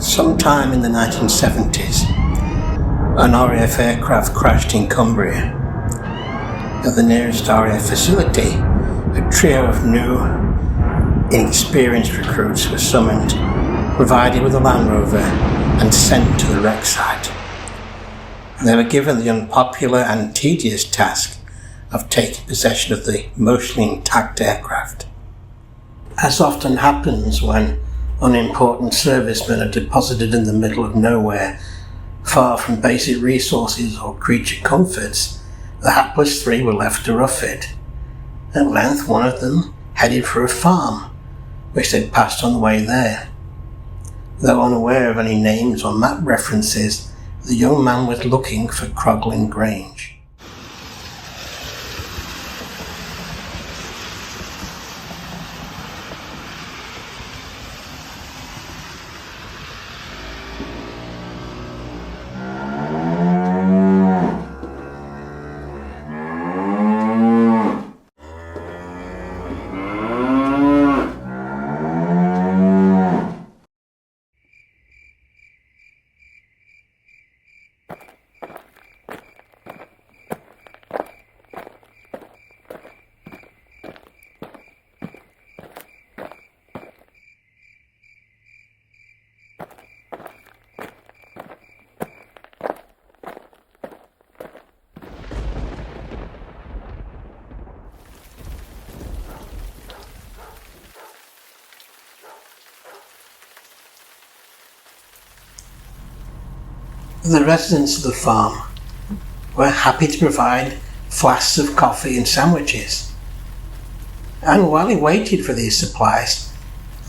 Sometime in the 1970s, an RAF aircraft crashed in Cumbria. At the nearest RAF facility, a trio of new, inexperienced recruits were summoned, provided with a Land Rover, and sent to the wreck site. They were given the unpopular and tedious task of taking possession of the mostly intact aircraft. As often happens when unimportant servicemen are deposited in the middle of nowhere, far from basic resources or creature comforts, the hapless three were left to rough it. At length one of them headed for a farm, which they'd passed on the way there. Though unaware of any names or map references, the young man was looking for Croglin Grange. The residents of the farm were happy to provide flasks of coffee and sandwiches. And while he waited for these supplies,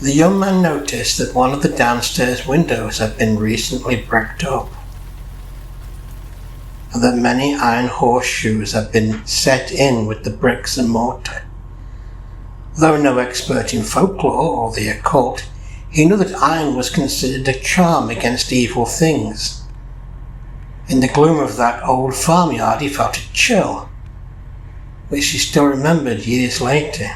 the young man noticed that one of the downstairs windows had been recently bricked up, and that many iron horseshoes had been set in with the bricks and mortar. Though no expert in folklore or the occult, he knew that iron was considered a charm against evil things. In the gloom of that old farmyard he felt a chill, which he still remembered years later.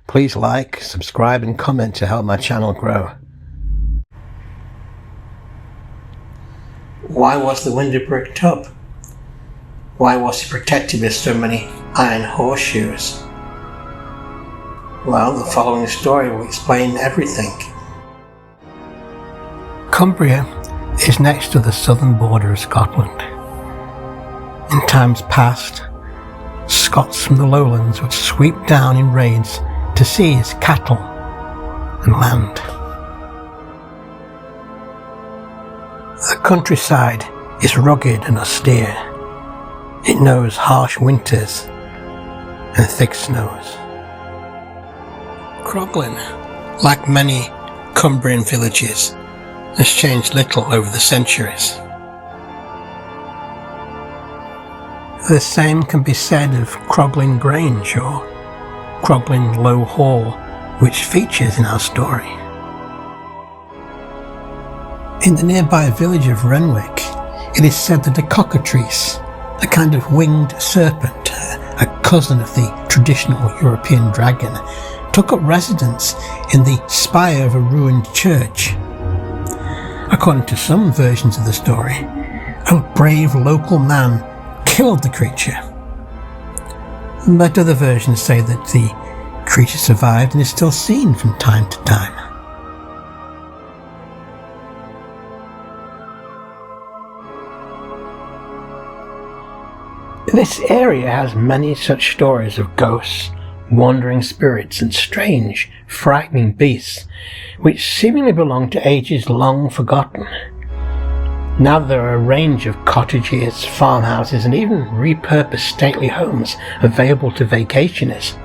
Please like, subscribe and comment to help my channel grow. Why was the window bricked up? Why was it protected with so many iron horseshoes? Well, the following story will explain everything. Cumbria is next to the southern border of Scotland. In times past, Scots from the lowlands would sweep down in raids to seize cattle and land. The countryside is rugged and austere. It knows harsh winters and thick snows. Croglin, like many Cumbrian villages, has changed little over the centuries. The same can be said of Croglin Grange or Croglin Low Hall, which features in our story. In the nearby village of Renwick, it is said that a cockatrice, a kind of winged serpent, a cousin of the traditional European dragon, took up residence in the spire of a ruined church. According to some versions of the story, a brave local man killed the creature. But other versions say that the creature survived and is still seen from time to time. This area has many such stories of ghosts, wandering spirits and strange, frightening beasts, which seemingly belong to ages long forgotten. Now there are a range of cottages, farmhouses and even repurposed stately homes available to vacationists.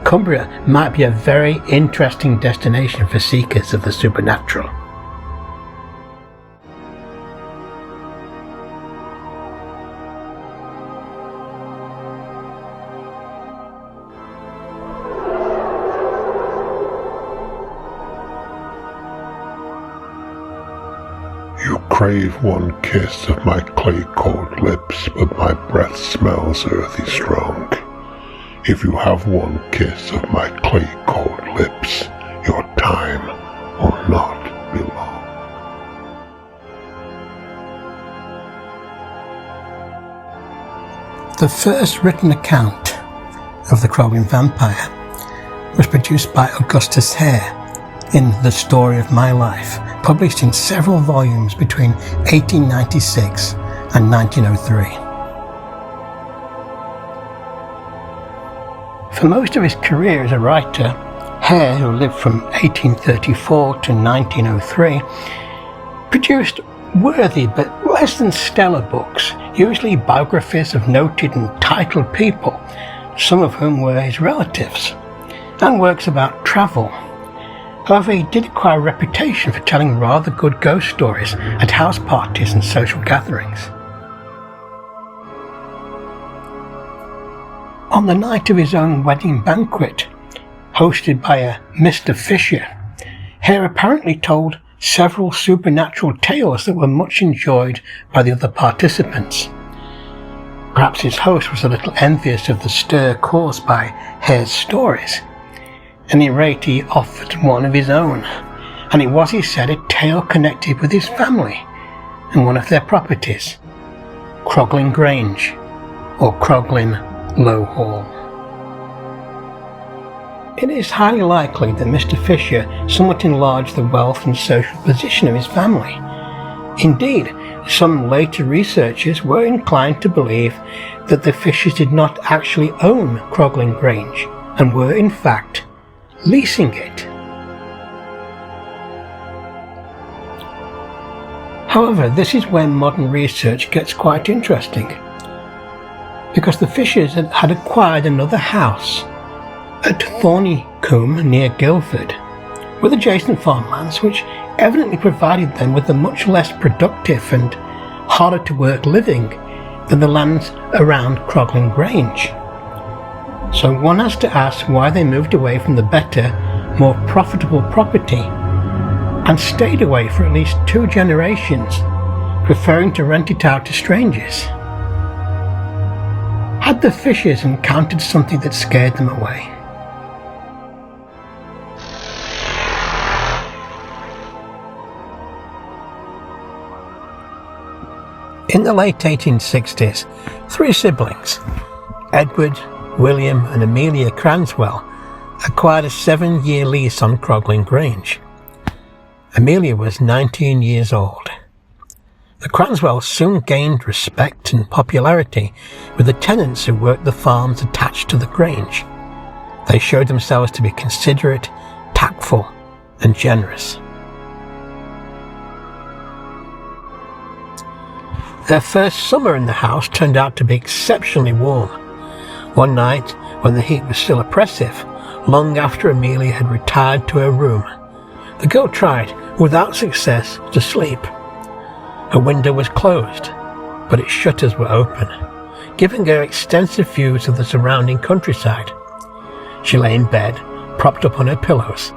Cumbria might be a very interesting destination for seekers of the supernatural. You crave one kiss of my clay-cold lips, but my breath smells earthy strong. If you have one kiss of my clay-cold lips, your time will not be long. The first written account of the Croglin Vampire was produced by Augustus Hare in The Story of My Life, published in several volumes between 1896 and 1903. For most of his career as a writer, Hare, who lived from 1834 to 1903, produced worthy but less than stellar books, usually biographies of noted and titled people, some of whom were his relatives, and works about travel. However, he did acquire a reputation for telling rather good ghost stories at house parties and social gatherings. On the night of his own wedding banquet, hosted by a Mr. Fisher, Hare apparently told several supernatural tales that were much enjoyed by the other participants. Perhaps his host was a little envious of the stir caused by Hare's stories. At any rate, he offered one of his own, and it was, he said, a tale connected with his family and one of their properties, Croglin Grange, or Croglin Low Hall. It is highly likely that Mr. Fisher somewhat enlarged the wealth and social position of his family. Indeed, some later researchers were inclined to believe that the Fishers did not actually own Croglin Grange and were, in fact, leasing it. However, this is when modern research gets quite interesting, because the Fishers had acquired another house at Thornycombe near Guildford, with adjacent farmlands which evidently provided them with a much less productive and harder to work living than the lands around Croglin Grange. So one has to ask why they moved away from the better, more profitable property and stayed away for at least 2 generations, preferring to rent it out to strangers. Had the Fishers encountered something that scared them away? In the late 1860s, 3 siblings, Edward, William and Amelia Cranswell, acquired a 7-year lease on Croglin Grange. Amelia was 19 years old. The Cranswells soon gained respect and popularity with the tenants who worked the farms attached to the Grange. They showed themselves to be considerate, tactful and generous. Their first summer in the house turned out to be exceptionally warm. One night, when the heat was still oppressive, long after Amelia had retired to her room, the girl tried, without success, to sleep. Her window was closed, but its shutters were open, giving her extensive views of the surrounding countryside. She lay in bed, propped up on her pillows,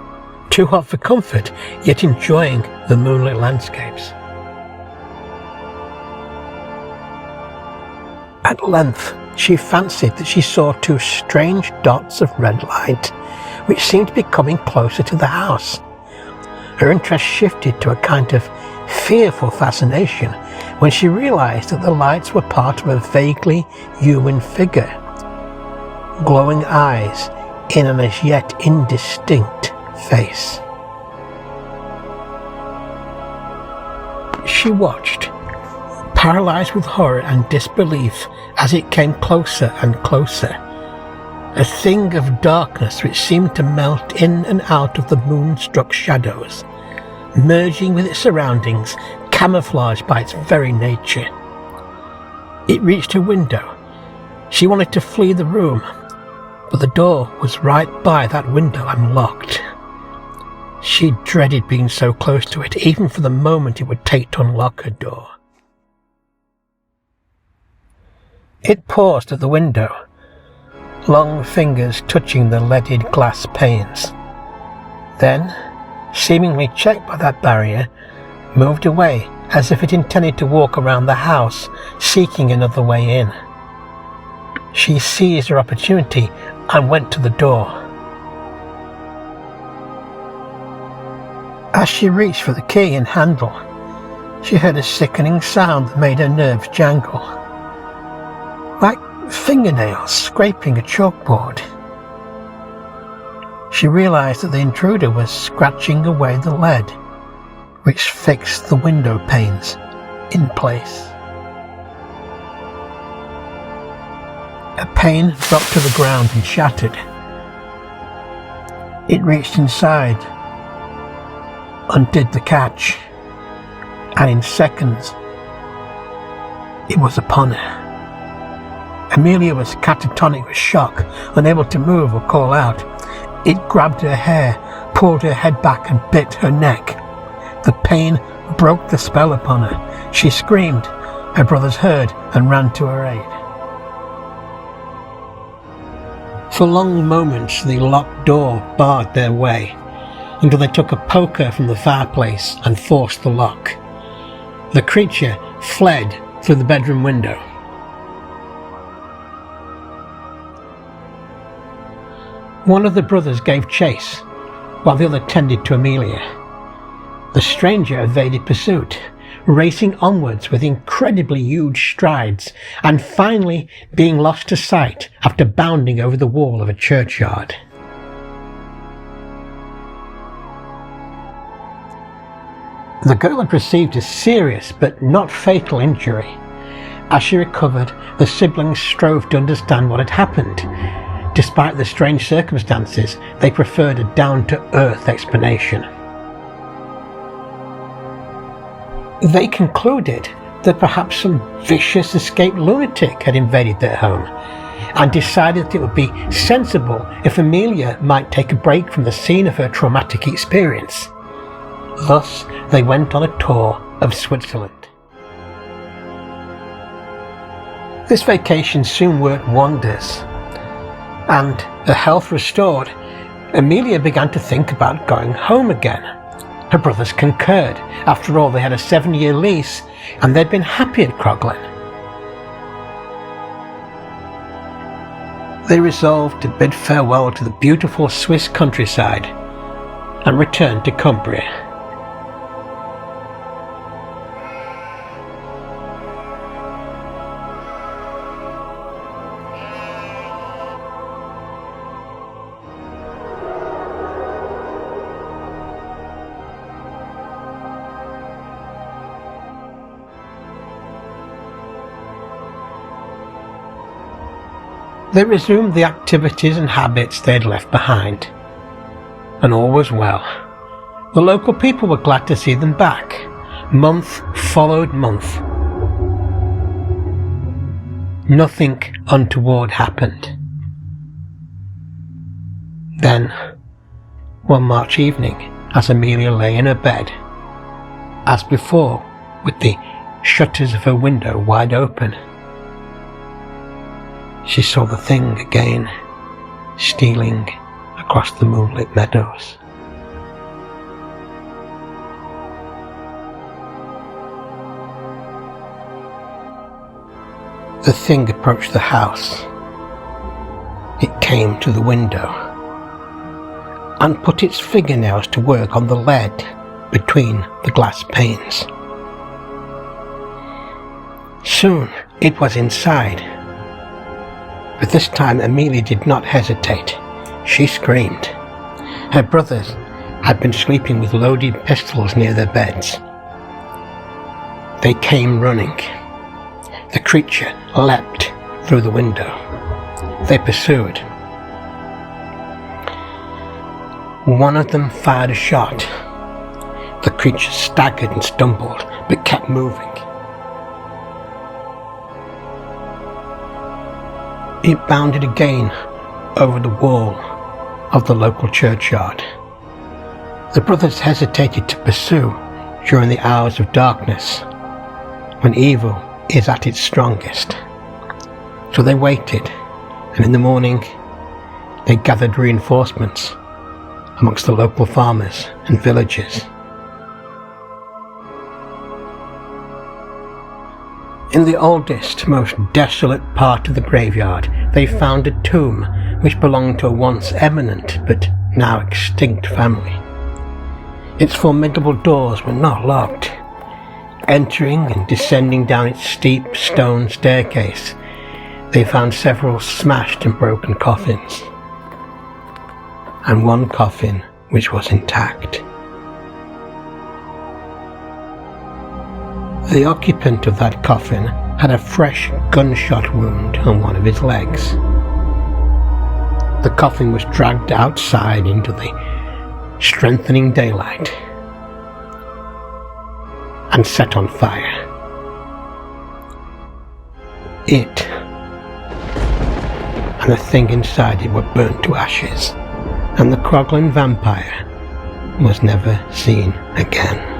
too hot for comfort, yet enjoying the moonlit landscapes. At length, she fancied that she saw 2 strange dots of red light, which seemed to be coming closer to the house. Her interest shifted to a kind of fearful fascination when she realized that the lights were part of a vaguely human figure, glowing eyes in an as yet indistinct face. She watched, paralyzed with horror and disbelief, as it came closer and closer, a thing of darkness which seemed to melt in and out of the moon-struck shadows, merging with its surroundings, camouflaged by its very nature. It reached her window. She wanted to flee the room, but the door was right by that window and locked. She dreaded being so close to it, even for the moment it would take to unlock her door. It paused at the window, long fingers touching the leaded glass panes. Then, seemingly checked by that barrier, moved away as if it intended to walk around the house, seeking another way in. She seized her opportunity and went to the door. As she reached for the key and handle, she heard a sickening sound that made her nerves jangle. fingernails scraping a chalkboard. She realised that the intruder was scratching away the lead, which fixed the window panes in place. A pane dropped to the ground and shattered. It reached inside, undid the catch, and in seconds it was upon her. Amelia was catatonic with shock, unable to move or call out. It grabbed her hair, pulled her head back and bit her neck. The pain broke the spell upon her. She screamed. Her brothers heard and ran to her aid. For long moments the locked door barred their way, until they took a poker from the fireplace and forced the lock. The creature fled through the bedroom window. One of the brothers gave chase, while the other tended to Amelia. The stranger evaded pursuit, racing onwards with incredibly huge strides, and finally being lost to sight after bounding over the wall of a churchyard. The girl had received a serious but not fatal injury. As she recovered, the siblings strove to understand what had happened. Despite the strange circumstances, they preferred a down-to-earth explanation. They concluded that perhaps some vicious escaped lunatic had invaded their home, and decided that it would be sensible if Amelia might take a break from the scene of her traumatic experience. Thus, they went on a tour of Switzerland. This vacation soon worked wonders, and, her health restored, Amelia began to think about going home again. Her brothers concurred. After all, they had a 7-year lease, and they'd been happy at Croglin. They resolved to bid farewell to the beautiful Swiss countryside and return to Cumbria. They resumed the activities and habits they had left behind, and all was well. The local people were glad to see them back. Month followed month. Nothing untoward happened. Then, one March evening, as Amelia lay in her bed, as before, with the shutters of her window wide open, she saw the thing again, stealing across the moonlit meadows. The thing approached the house. It came to the window and put its fingernails to work on the lead between the glass panes. Soon it was inside. But this time Amelia did not hesitate. She screamed. Her brothers had been sleeping with loaded pistols near their beds. They came running. The creature leapt through the window. They pursued. One of them fired a shot. The creature staggered and stumbled, but kept moving. It bounded again over the wall of the local churchyard. The brothers hesitated to pursue during the hours of darkness, when evil is at its strongest. So they waited, and in the morning they gathered reinforcements amongst the local farmers and villagers. In the oldest, most desolate part of the graveyard, they found a tomb which belonged to a once eminent but now extinct family. Its formidable doors were not locked. Entering and descending down its steep stone staircase, They found several smashed and broken coffins, and one coffin which was intact. The occupant of that coffin had a fresh gunshot wound on one of his legs. The coffin was dragged outside into the strengthening daylight and set on fire. It and the thing inside it were burnt to ashes, and the Croglin Vampire was never seen again.